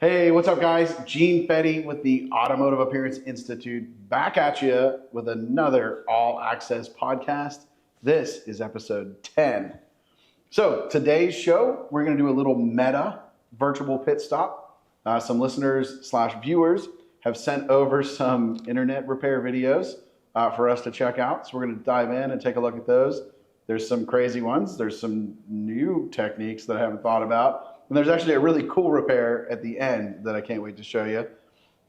Hey, what's up, guys? Gene Fetty with the Automotive Appearance Institute back at you with another All Access podcast. This is episode 10. So, today's show, we're going to do a little meta virtual pit stop. Some listeners / viewers have sent over some internet repair videos for us to check out. So, we're going to dive in and take a look at those. There's some crazy ones. There's some new techniques that I haven't thought about. And there's actually a really cool repair at the end that I can't wait to show you.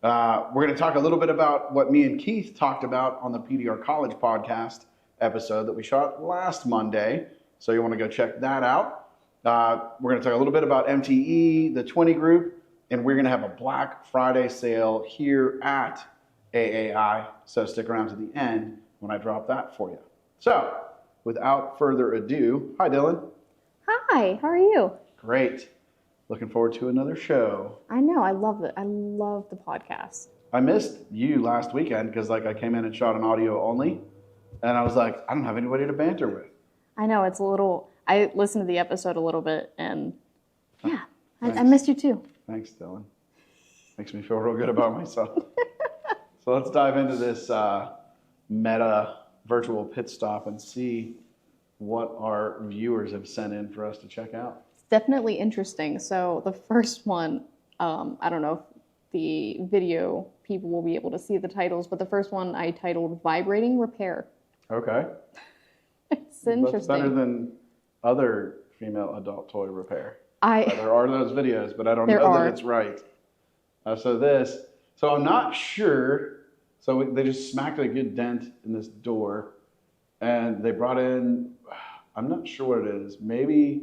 We're going to talk a little bit about what me and Keith talked about on the PDR College podcast episode that we shot last Monday. So you want to go check that out. We're going to talk a little bit about MTE, the 20 group, and we're going to have a Black Friday sale here at AAI. So stick around to the end when I drop that for you. So without further ado, hi Dylan. Hi, how are you? Great. Looking forward to another show. I know, I love it. I love the podcast. I missed you last weekend because I came in and shot an audio only, and I was like, I don't have anybody to banter with. I know, it's a little, I listened to the episode a little bit, and yeah, I missed you too. Thanks, Dylan. Makes me feel real good about myself. So let's dive into this meta virtual pit stop and see what our viewers have sent in for us to check out. Definitely interesting. So the first one, I don't know if the video people will be able to see the titles, but the first one I titled Vibrating Repair. Okay. It's interesting. That's better than other female adult toy repair. There are those videos, but I don't know that it's right. So I'm not sure. So they just smacked a good dent in this door, and they brought in, I'm not sure what it is, maybe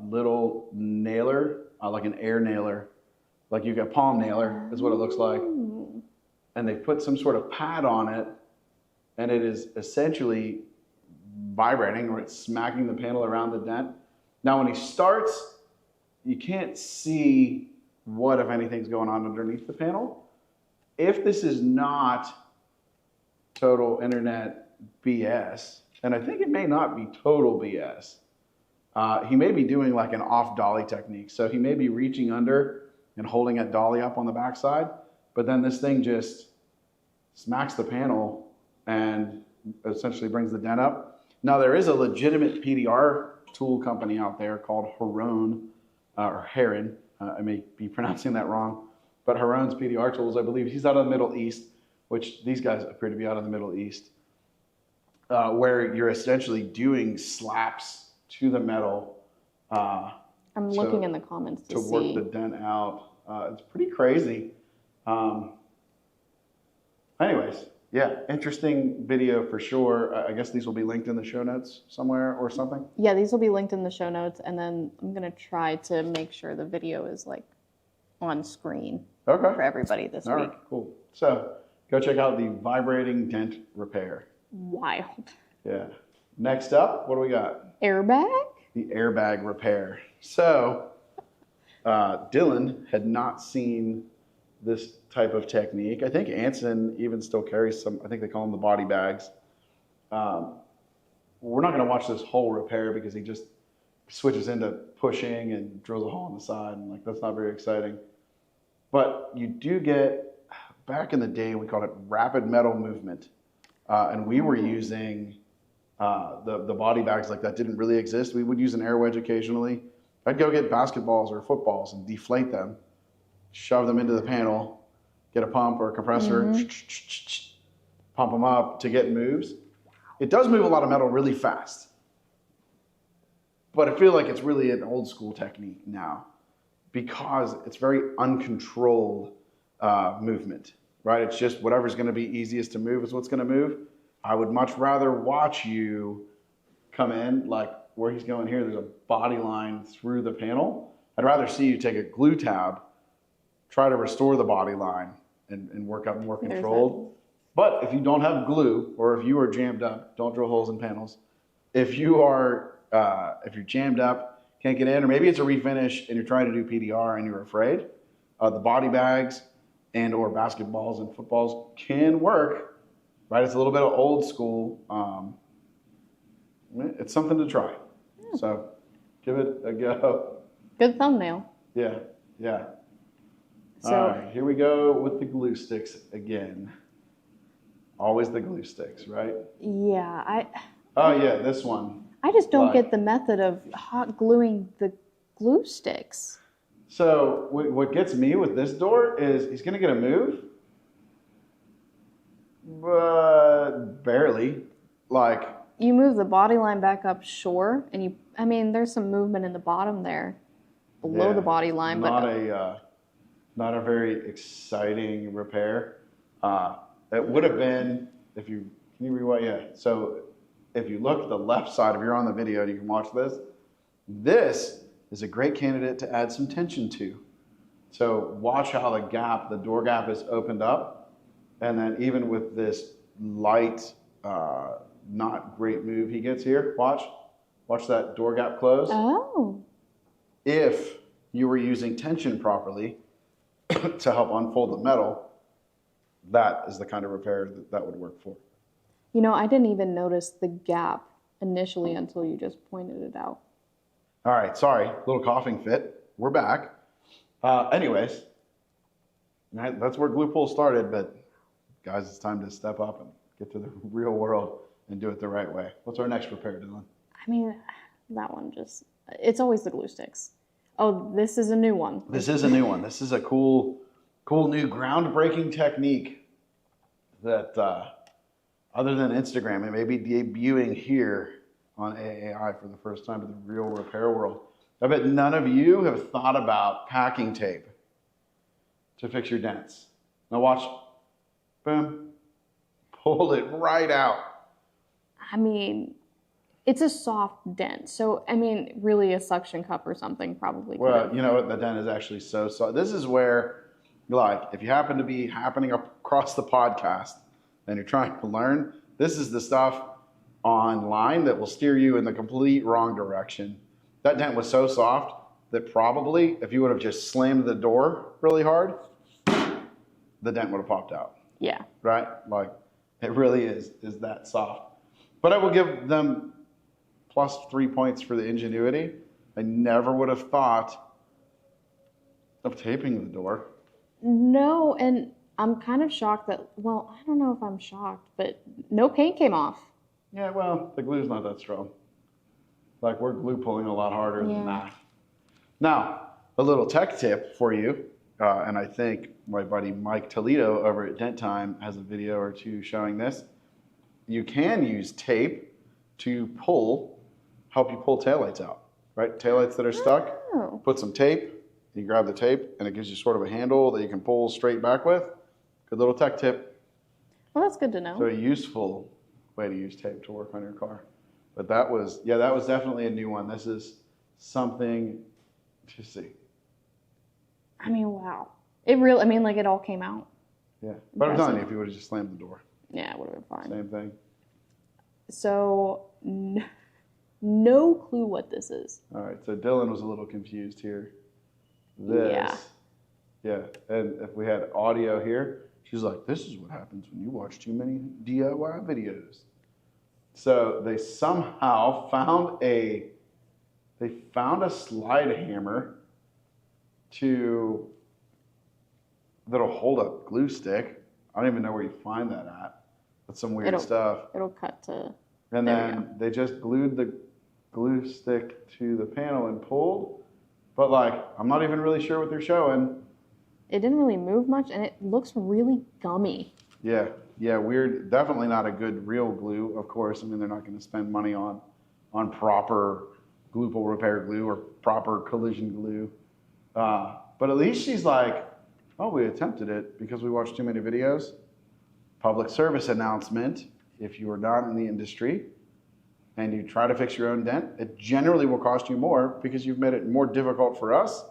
little nailer, like an air nailer, like you got palm nailer is what it looks like. And they put some sort of pad on it, and it is essentially vibrating, or it's smacking the panel around the dent. Now when he starts, you can't see what, if anything's going on underneath the panel. If this is not total internet BS, and I think it may not be total BS, he may be doing like an off dolly technique. So he may be reaching under and holding that dolly up on the backside, but then this thing just smacks the panel and essentially brings the dent up. Now there is a legitimate PDR tool company out there called Heron, or Heron. I may be pronouncing that wrong, but Heron's PDR tools, I believe he's out of the Middle East, which these guys appear to be out of the Middle East, where you're essentially doing slaps to the metal. I'm looking in the comments to see. Work the dent out. It's pretty crazy. Anyways, yeah, interesting video for sure. I guess these will be linked in the show notes somewhere or something. Yeah, these will be linked in the show notes, and then I'm going to try to make sure the video is like on screen for everybody this week. All right, cool. So go check out the Vibrating Dent Repair. Wild. Yeah. Next up, what do we got? Airbag? The airbag repair. So Dylan had not seen this type of technique. I think Anson even still carries some, I think they call them the body bags. We're not going to watch this whole repair because he just switches into pushing and drills a hole in the side, and that's not very exciting. But you do get, back in the day, we called it rapid metal movement. And we were using the body bags like that didn't really exist. We would use an air wedge occasionally. I'd go get basketballs or footballs and deflate them, shove them into the panel, get a pump or a compressor, pump them up to get moves. It does move a lot of metal really fast, but I feel like it's really an old school technique now because it's very uncontrolled movement, right? It's just whatever's going to be easiest to move is what's going to move. I would much rather watch you come in, like where he's going here, there's a body line through the panel. I'd rather see you take a glue tab, try to restore the body line and work up more controlled. But if you don't have glue, or if you are jammed up, don't drill holes in panels. If you're jammed up, can't get in, or maybe it's a refinish and you're trying to do PDR and you're afraid, the body bags and or basketballs and footballs can work. Right, it's a little bit of old school. It's something to try. So give it a go. Good thumbnail. Yeah, yeah. So All right, here we go with the glue sticks again. Always the glue sticks, right? yeah, Oh yeah, this one. I just don't Like- get the method of hot gluing the glue sticks. So what gets me with this door is he's gonna get a move, but barely. Like, You move the body line back up, sure, and I mean, there's some movement in the bottom there, below yeah, the body line, not but not a very exciting repair. It would have been if you can you rewind? Yeah. So if you look at the left side, if you're on the video and you can watch this, this is a great candidate to add some tension to. So watch how the door gap is opened up, and then even with this light, not great move he gets here, watch that door gap close. oh, If you were using tension properly to help unfold the metal, that is the kind of repair that would work for. you know, I didn't even notice the gap initially until you just pointed it out. All right, sorry, little coughing fit. We're back. Anyways, that's where glue pull started, but guys, it's time to step up and get to the real world and do it the right way. What's our next repair, Dylan? I mean, that one it's always the glue sticks. Oh, this is a new one. This is a new one. This is a cool new groundbreaking technique that, other than Instagram, it may be debuting here on AAI for the first time in the real repair world. I bet none of you have thought about packing tape to fix your dents. Now watch, boom, pull it right out. I mean, it's a soft dent, so I mean, really a suction cup or something probably. Well, you know what, the dent is actually so soft. This is where, like, if you happen to be happening across the podcast and you're trying to learn, this is the stuff online that will steer you in the complete wrong direction. That dent was so soft that probably if you would have just slammed the door really hard, the dent would have popped out, Yeah. right? Like, it really is that soft. But I will give them plus 3 points for the ingenuity. I never would have thought of taping the door. No, and I'm kind of shocked that, well, I don't know if I'm shocked, but no paint came off. Yeah, well, the glue's not that strong. Like, we're glue pulling a lot harder Yeah. than that. Now, a little tech tip for you, and I think my buddy Mike Toledo over at Dent Time has a video or two showing this. You can use tape to help you pull taillights out, right? Taillights that are stuck, Oh. put some tape, you grab the tape, and it gives you sort of a handle that you can pull straight back with. Good little tech tip. Well, that's good to know. So a useful way to use tape to work on your car. But that was definitely a new one. This is something to see. I mean, wow. I mean, like, it all came out. Yeah. But I'm telling you, Impressive. if you would have just slammed the door, Yeah, it would have been fine. same thing. So, no clue what this is. All right. So Dylan was a little confused here. Yeah. Yeah. And if we had audio here, she's like, this is what happens when you watch too many DIY videos. So they somehow found a slide hammer that'll hold a glue stick. I don't even know where you find that at. That's some weird stuff. It'll cut to. And there we then they just glued the glue stick to the panel and pulled. But like, I'm not even really sure what they're showing. It didn't really move much, and it looks really gummy. Yeah, weird. Definitely not a good real glue, of course. I mean, they're not going to spend money on proper glue pull repair glue or proper collision glue. But at least she's like, oh, we attempted it because we watched too many videos. Public service announcement: if you are not in the industry and you try to fix your own dent, it generally will cost you more because you've made it more difficult for us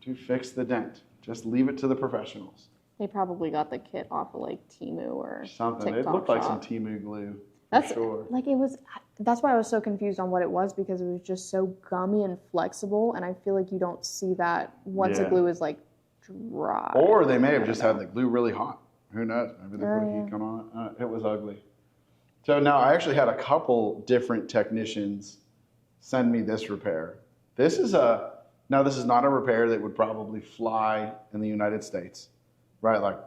to fix the dent. Just leave it to the professionals. They probably got the kit off of like Temu or Something. TikTok It looked like some Shop. Temu glue. That's for sure. like it was. That's why I was so confused on what it was because it was just so gummy and flexible, and I feel like you don't see that once Yeah. a glue is like dry. Or they may have just had the glue really hot. Who knows? Maybe they put a yeah. heat gun on it. It was ugly. So now I actually had a couple different technicians send me this repair. This is a Now, this is not a repair that would probably fly in the United States, right? Like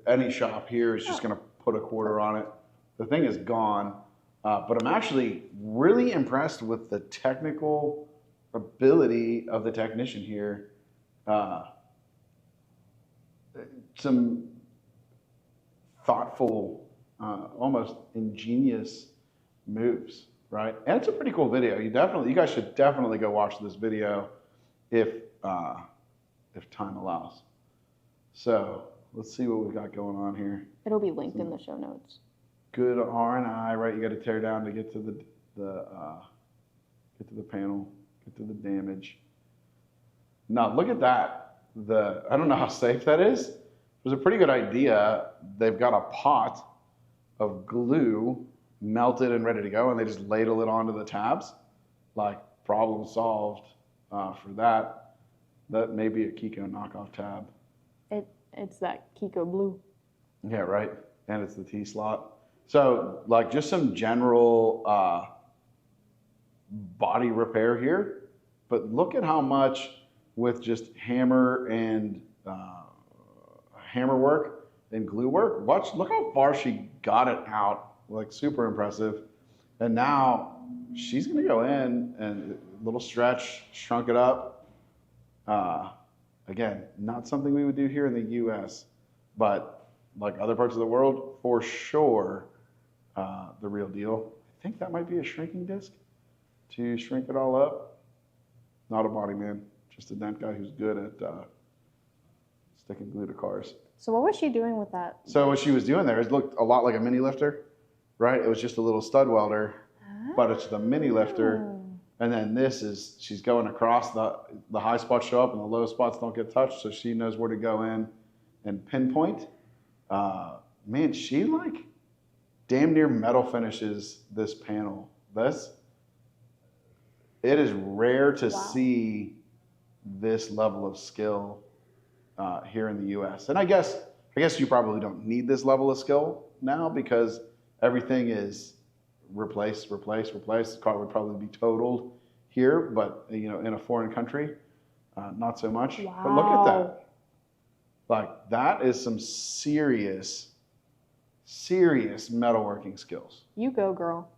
any shop here is just going to put a quarter on it. The thing is gone. But I'm actually really impressed with the technical ability of the technician here. Some thoughtful, almost ingenious moves, right? And it's a pretty cool video. You guys should definitely go watch this video if time allows. So let's see what we've got going on here. It'll be linked in the show notes. Good R&I, right? You got to tear down to get to the panel, get to the damage. Now look at that. I don't know how safe that is. It was a pretty good idea. They've got a pot of glue melted and ready to go, and they just ladle it onto the tabs. Like, problem solved for that. That may be a Kiko knockoff tab. It's that Kiko blue. Yeah, right. And it's the T slot. So, like, just some general body repair here. But look at how much with just hammer and hammer work and glue work. Look how far she got it out. Like, super impressive. And now she's going to go in and a little stretch, shrunk it up. Again, not something we would do here in the U.S., but like other parts of the world, for sure, the real deal. I think that might be a shrinking disc to shrink it all up. Not a body man, just a dent guy who's good at sticking glue to cars. So what was she doing with that? So what she was doing there, it looked a lot like a mini lifter, right? It was just a little stud welder, but it's the mini lifter. And then she's going across, the high spots show up and the low spots don't get touched, so she knows where to go in and pinpoint. Man, she like damn near metal finishes this panel. It is rare to see this level of skill here in the U.S. And I guess you probably don't need this level of skill now because everything is replace. The car would probably be totaled here, but in a foreign country, not so much. Wow. But look at that. Like, that is some serious metalworking skills. You go, girl.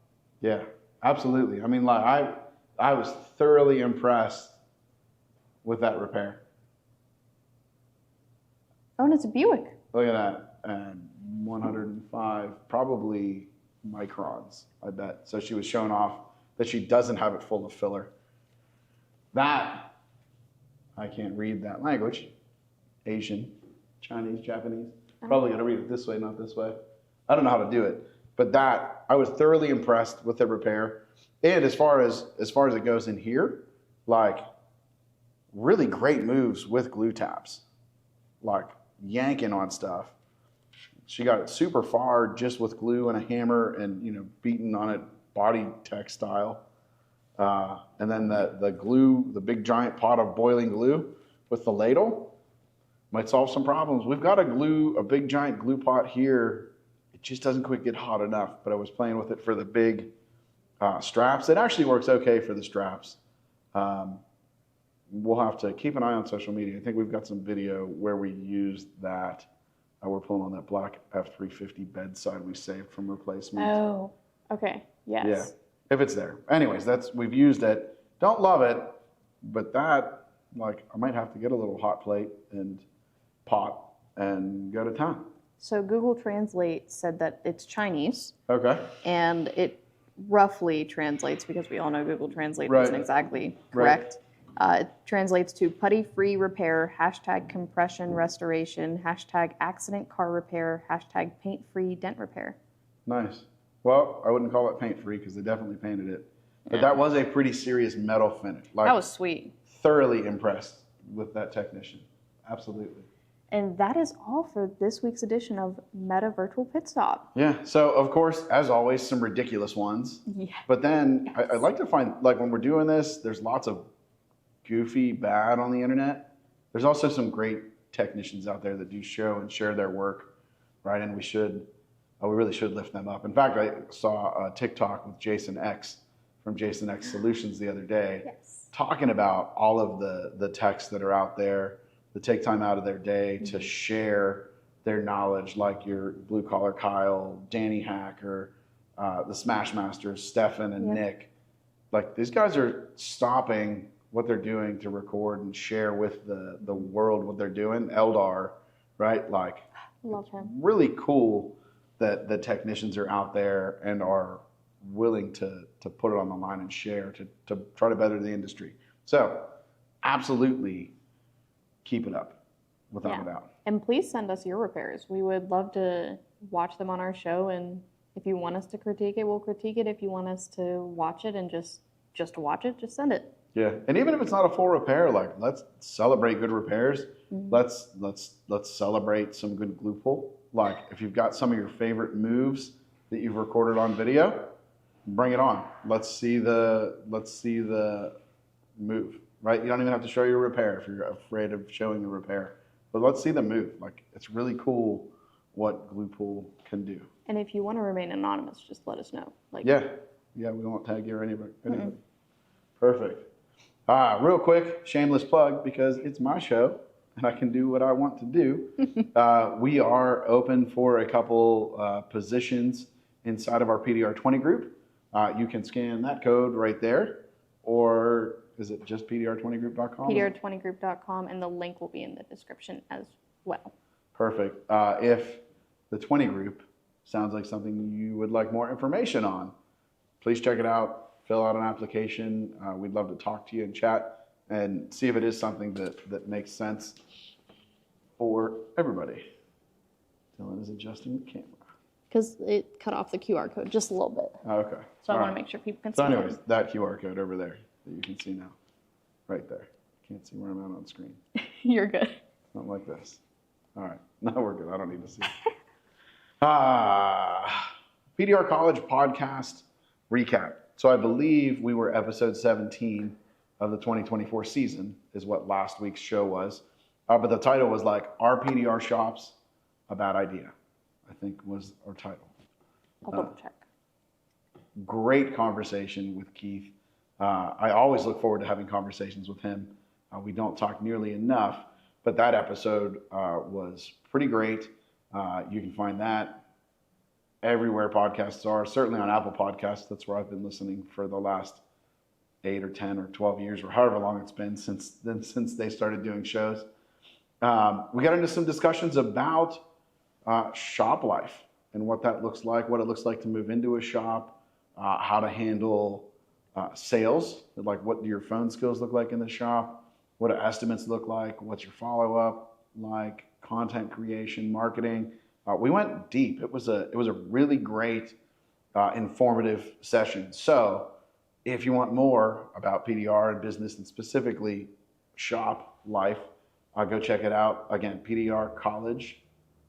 Yeah, absolutely. I mean, like, I was thoroughly impressed with that repair. Oh, and it's a Buick. Look at that. And 105, probably microns, I bet. So she was showing off that she doesn't have it full of filler. That, I can't read that language. Asian, Chinese, Japanese. Probably going to read it this way, not this way. I don't know how to do it. But that, I was thoroughly impressed with the repair. And as far as it goes in here, like, really great moves with glue tabs. Like, yanking on stuff. She got it super far just with glue and a hammer and, beating on it body tech style. And then the glue, the big giant pot of boiling glue with the ladle might solve some problems. We've got a big giant glue pot here. It just doesn't quite get hot enough, but I was playing with it for the big straps. It actually works okay for the straps. We'll have to keep an eye on social media. I think we've got some video where we used that. We're pulling on that black F350 bedside we saved from replacement. Oh, okay. Yes. Yeah, if it's there. Anyways, we've used it. Don't love it, but that, like, I might have to get a little hot plate and pot and go to town. So Google Translate said that it's Chinese. Okay. And it roughly translates, because we all know Google Translate Right. isn't exactly correct. It translates to putty-free repair, #compression restoration, #accident car repair, #paint-free dent repair. Nice. Well, I wouldn't call it paint-free because they definitely painted it. But that was a pretty serious metal finish. Like, That was sweet. thoroughly impressed with that technician. Absolutely. And that is all for this week's edition of Meta Virtual Pit Stop. Yeah. So, of course, as always, some ridiculous ones. Yeah. But then I'd like to find, like, when we're doing this, there's lots of goofy bad on the internet. There's also some great technicians out there that do show and share their work, right? And we really should lift them up. In fact, I saw a TikTok with Jason X from Jason X Solutions the other day. Yes. talking about all of the techs that are out there that take time out of their day to share their knowledge, like your Blue Collar Kyle, Danny Hacker, the Smash Masters, Stefan and Nick. Like, these guys are stopping what they're doing to record and share with the world what they're doing. Eldar, right? Like, Love him. really cool that the technicians are out there and are willing to put it on the line and share to try to better the industry. So absolutely keep it up, without a doubt. And please send us your repairs. We would love to watch them on our show, and if you want us to critique it, we'll critique it. If you want us to watch it and just watch it, just send it. Yeah, and even if it's not a full repair, like, let's celebrate good repairs. Let's celebrate some good glue pull. Like, if you've got some of your favorite moves that you've recorded on video, bring it on. Let's see the move. Right? You don't even have to show your repair if you're afraid of showing the repair. But let's see the move. Like, it's really cool what glue pull can do. And if you want to remain anonymous, just let us know. Like, Yeah, we won't tag you or anybody. Perfect. Real quick, shameless plug, because it's my show and I can do what I want to do. We are open for a couple positions inside of our PDR20 group. You can scan that code right there, or is it just PDR20group.com? PDR20group.com, and the link will be in the description as well. Perfect. If the 20 group sounds like something you would like more information on, please check it out. Fill out an application. We'd love to talk to you and chat and see if it is something that makes sense for everybody. Dylan is adjusting the camera. Because it cut off the QR code just a little bit. Oh, okay. So I All want right. to make sure people can So see anyways, it. that QR code over there that you can see now, right there. Can't see where I'm at on screen. You're good. Not like this. All right. No, we're good. I don't need to see. PDR College podcast recap. So I believe we were episode 17 of the 2024 season is what last week's show was. But the title was like, "Are PDR shops a bad idea?" I think was our title. I'll double check. Great conversation with Keith. I always look forward to having conversations with him. We don't talk nearly enough, but that episode was pretty great. You can find that everywhere podcasts are, certainly on Apple Podcasts. That's where I've been listening for the last 8 or 10 or 12 years, or however long it's been since they started doing shows. We got into some discussions about shop life and what that looks like, what it looks like to move into a shop, how to handle sales, like what do your phone skills look like in the shop, what do estimates look like, what's your follow-up like, content creation, marketing. We went deep. It was a really great, informative session. So if you want more about PDR and business, and specifically shop life, go check it out. Again, PDR College,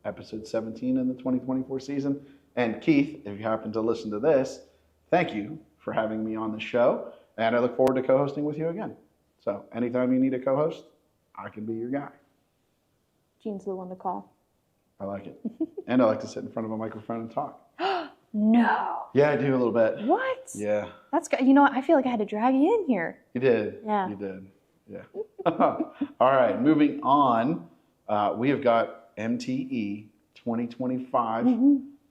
episode 17 in the 2024 season. And Keith, if you happen to listen to this, thank you for having me on the show. And I look forward to co-hosting with you again. So anytime you need a co-host, I can be your guy. Gene's the one to call. I like it. And I like to sit in front of a microphone and talk. No. Yeah, I do a little bit. What? Yeah. That's good. You know what? I feel like I had to drag you in here. You did. Yeah. You did. Yeah. All right. Moving on. We have got MTE 2025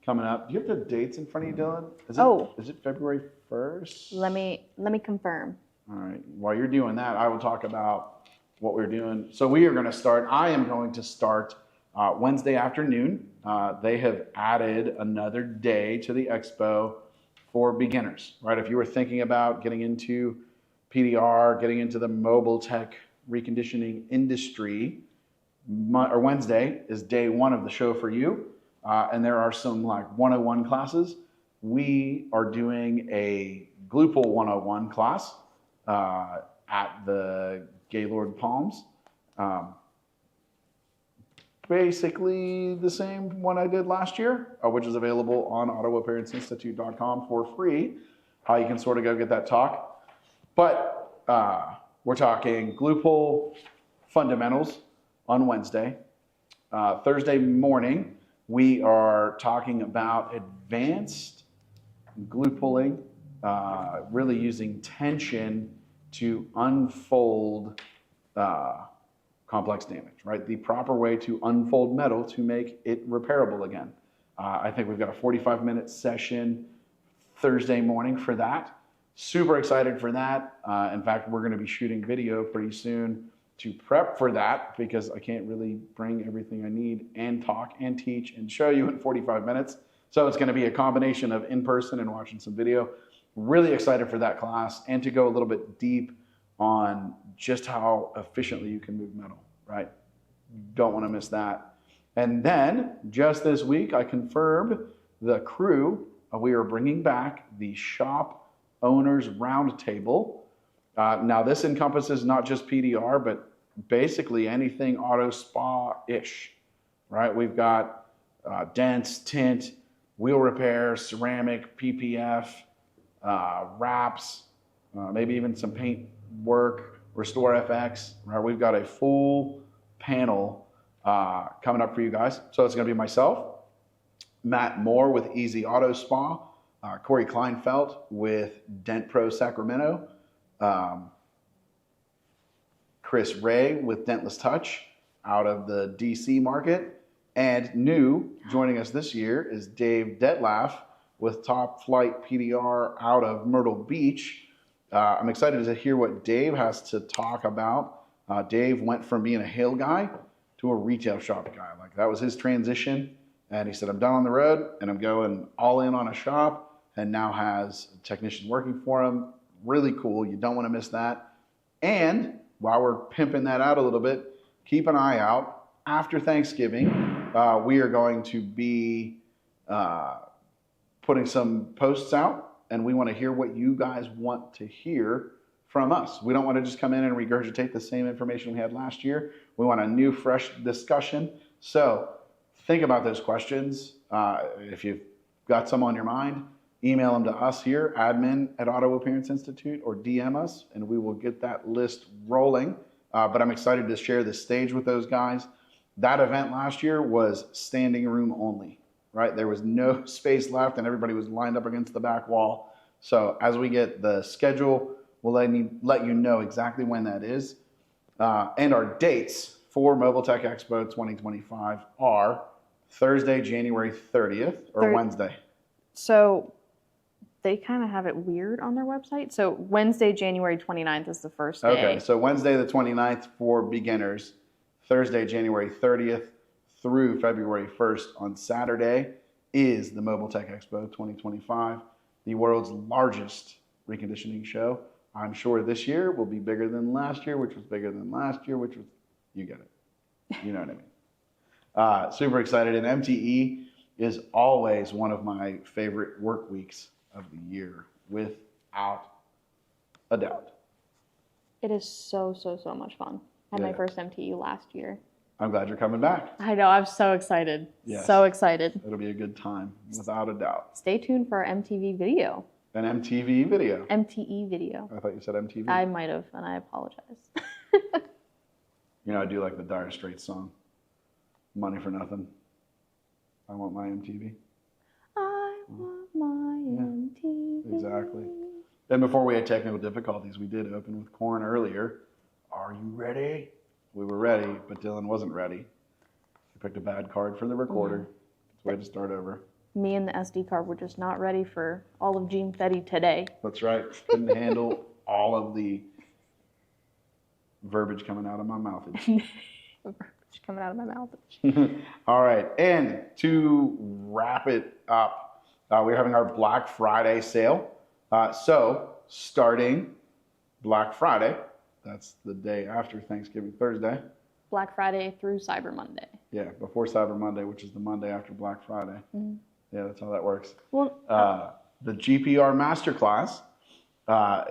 coming up. Do you have the dates in front of you, Dylan? Is it February 1st? Let me confirm. All right. While you're doing that, I will talk about what we're doing. So we are going to start. I am going to start Wednesday afternoon. They have added another day to the expo for beginners, right? If you were thinking about getting into PDR, getting into the mobile tech reconditioning industry, Wednesday is day one of the show for you. And there are some like 101 classes. We are doing a Glue Pull 101 class at the Gaylord Palms. Basically the same one I did last year, which is available on OttawaAppearanceInstitute.com for free. How you can sort of go get that talk. But we're talking glue pull fundamentals on Wednesday. Thursday morning, we are talking about advanced glue pulling, really using tension to unfold complex damage, right? The proper way to unfold metal to make it repairable again. I think we've got a 45-minute session Thursday morning for that. Super excited for that. In fact, we're going to be shooting video pretty soon to prep for that because I can't really bring everything I need and talk and teach and show you in 45 minutes. So it's going to be a combination of in-person and watching some video. Really excited for that class and to go a little bit deep on just how efficiently you can move metal, right? Don't want to miss that. And then just this week, I confirmed the crew. We are bringing back the Shop Owners Roundtable. Now this encompasses not just PDR, but basically anything auto spa-ish, right? We've got dents, tint, wheel repair, ceramic, PPF, wraps, maybe even some paint work, Restore FX, right? We've got a full panel coming up for you guys. So it's gonna be myself, Matt Moore with Easy Auto Spa, Corey Kleinfeld with Dent Pro Sacramento, Chris Ray with Dentless Touch out of the DC market, and new joining us this year is Dave Detlaff with Top Flight PDR out of Myrtle Beach. I'm excited to hear what Dave has to talk about. Dave went from being a hail guy to a retail shop guy. Like that was his transition. And he said, I'm done on the road and I'm going all in on a shop, and now has a technician working for him. Really cool. You don't want to miss that. And while we're pimping that out a little bit, keep an eye out. After Thanksgiving, we are going to be putting some posts out, and we want to hear what you guys want to hear from us. We don't want to just come in and regurgitate the same information we had last year. We want a new, fresh discussion. So think about those questions. If you've got some on your mind, email them to us here, admin@Auto Appearance Institute, or DM us, and we will get that list rolling. But I'm excited to share the stage with those guys. That event last year was standing room only, right? There was no space left, and everybody was lined up against the back wall. So as we get the schedule, we'll let you know exactly when that is. And our dates for Mobile Tech Expo 2025 are Thursday, January 30th, or Wednesday. So they kind of have it weird on their website. So Wednesday, January 29th is the first day. Okay, so Wednesday the 29th for beginners, Thursday, January 30th through February 1st on Saturday is the Mobile Tech Expo 2025, the world's largest reconditioning show. I'm sure this year will be bigger than last year, which was bigger than last year, which was, you get it. You know what I mean? Super excited. And MTE is always one of my favorite work weeks of the year, without a doubt. It is so much fun. I had my first MTE last year. I'm glad you're coming back. I know, I'm so excited. Yes. So excited. It'll be a good time, without a doubt. Stay tuned for our MTV video. An MTV video. MTE video. I thought you said MTV. I might have, and I apologize. You know, I do like the Dire Straits song, Money for Nothing. I want my MTV. I want my MTV. Exactly. Then before we had technical difficulties, we did open with Korn earlier. Are you ready? We were ready, but Dylan wasn't ready. He picked a bad card for the recorder. So we had to start over. Me and the SD card were just not ready for all of Gene Fetty today. That's right. Couldn't handle all of the verbiage coming out of my mouth. Verbiage coming out of my mouth. All right, and to wrap it up, we're having our Black Friday sale. So starting Black Friday, that's the day after Thanksgiving Thursday. Black Friday through Cyber Monday. Yeah, before Cyber Monday, which is the Monday after Black Friday. Mm-hmm. Yeah, that's how that works. Well, the GPR Masterclass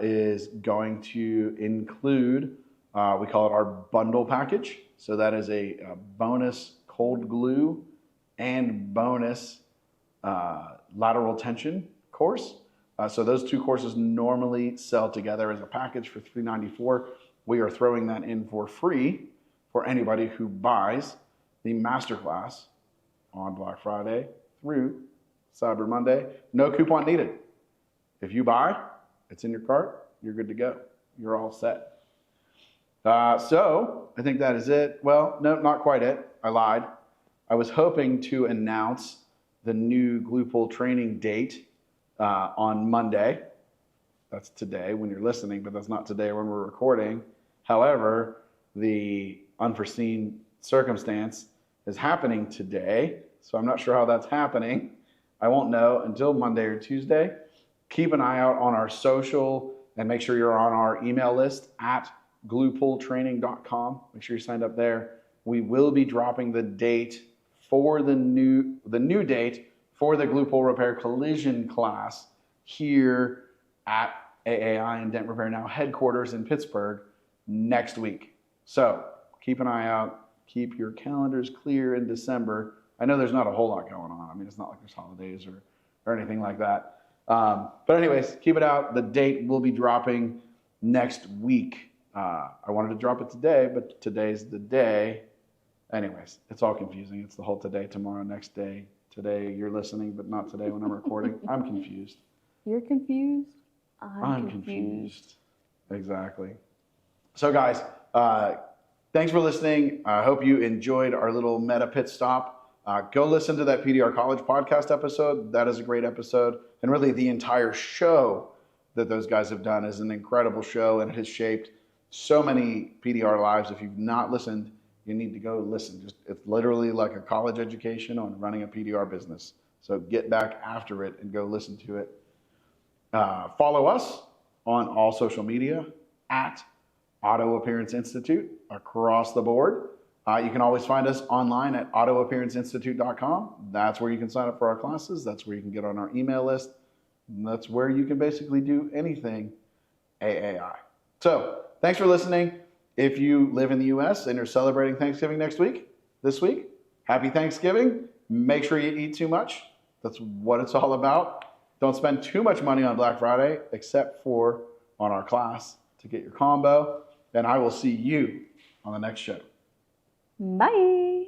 is going to include, we call it our bundle package. So that is a bonus cold glue and bonus lateral tension course. So those two courses normally sell together as a package for $394. We are throwing that in for free for anybody who buys the Masterclass on Black Friday through Cyber Monday. No coupon needed. If you buy, it's in your cart, you're good to go. you're all set. So I think that is it. Well, no, not quite it. I lied. I was hoping to announce the new Glue Pull training date on Monday. That's today when you're listening, but that's not today when we're recording. However, the unforeseen circumstance is happening today, so I'm not sure how that's happening. I won't know until Monday or Tuesday. Keep an eye out on our social and make sure you're on our email list at gluepulltraining.com. Make sure you're signed up there. We will be dropping the date for the new date for the Glue Pull Repair Collision class here at AAI and Dent Repair Now headquarters in Pittsburgh next week. So keep an eye out. Keep your calendars clear in December. I know there's not a whole lot going on. I mean, it's not like there's holidays or anything like that. But anyways, keep it out. The date will be dropping next week. I wanted to drop it today, but today's the day. Anyways, it's all confusing. It's the whole today, tomorrow, next day. Today you're listening, but not today when I'm recording. I'm confused. You're confused? I'm confused. Exactly. So guys, thanks for listening. I hope you enjoyed our little meta pit stop. Go listen to that PDR College podcast episode. That is a great episode. And really the entire show that those guys have done is an incredible show, and it has shaped so many PDR lives. If you've not listened, you need to go listen. It's literally like a college education on running a PDR business. So get back after it and go listen to it. Follow us on all social media at Auto Appearance Institute across the board. You can always find us online at autoappearanceinstitute.com. That's where you can sign up for our classes. That's where you can get on our email list. And that's where you can basically do anything AAI. So thanks for listening. If you live in the U.S. and you're celebrating Thanksgiving this week, happy Thanksgiving. Make sure you eat too much. That's what it's all about. Don't spend too much money on Black Friday, except for on our class to get your combo. And I will see you on the next show. Bye.